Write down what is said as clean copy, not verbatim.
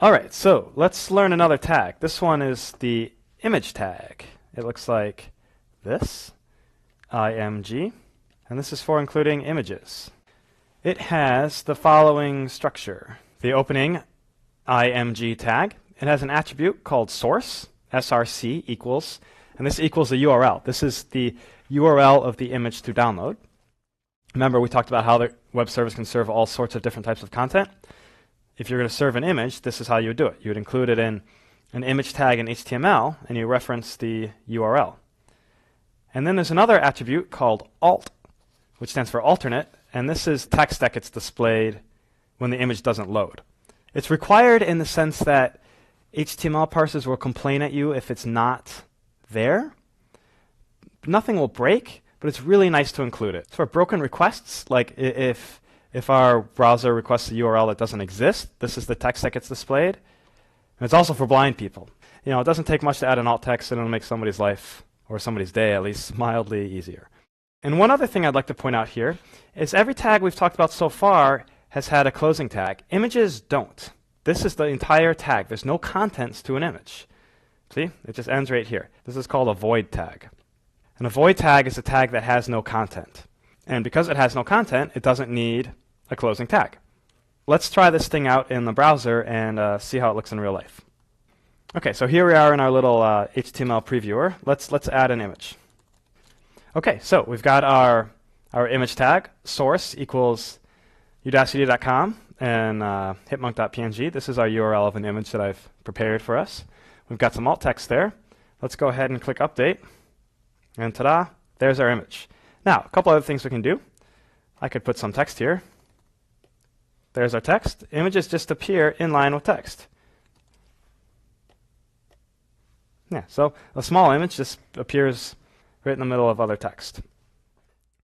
All right, so let's learn another tag. This one is the image tag. It looks like this, img, and this is for including images. It has the following structure. The opening img tag, it has an attribute called source, src equals, and this equals the URL. This is the URL of the image to download. Remember, we talked about how the web service can serve all sorts of different types of content. If you're going to serve an image, this is how you would do it. You would include it in an image tag in HTML, and you reference the URL. And then there's another attribute called alt, which stands for alternate, and this is text that gets displayed when the image doesn't load. It's required in the sense that HTML parsers will complain at you if it's not there. Nothing will break, but it's really nice to include it. For broken requests, like if our browser requests a URL that doesn't exist, this is the text that gets displayed. And it's also for blind people. You know, it doesn't take much to add an alt text, and it'll make somebody's life, or somebody's day at least, mildly easier. And one other thing I'd like to point out here is every tag we've talked about so far has had a closing tag. Images don't. This is the entire tag. There's no contents to an image. See? It just ends right here. This is called a void tag. And a void tag is a tag that has no content. And because it has no content, it doesn't need a closing tag. Let's try this thing out in the browser and see how it looks in real life. Okay, so here we are in our little HTML previewer. Let's add an image. Okay, so we've got our image tag, source equals udacity.com and hipmunk.png. This is our URL of an image that I've prepared for us. We've got some alt text there. Let's go ahead and click update. And ta-da, there's our image. Now, a couple other things we can do. I could put some text here. There's our text. Images just appear in line with text. Yeah, so a small image just appears right in the middle of other text.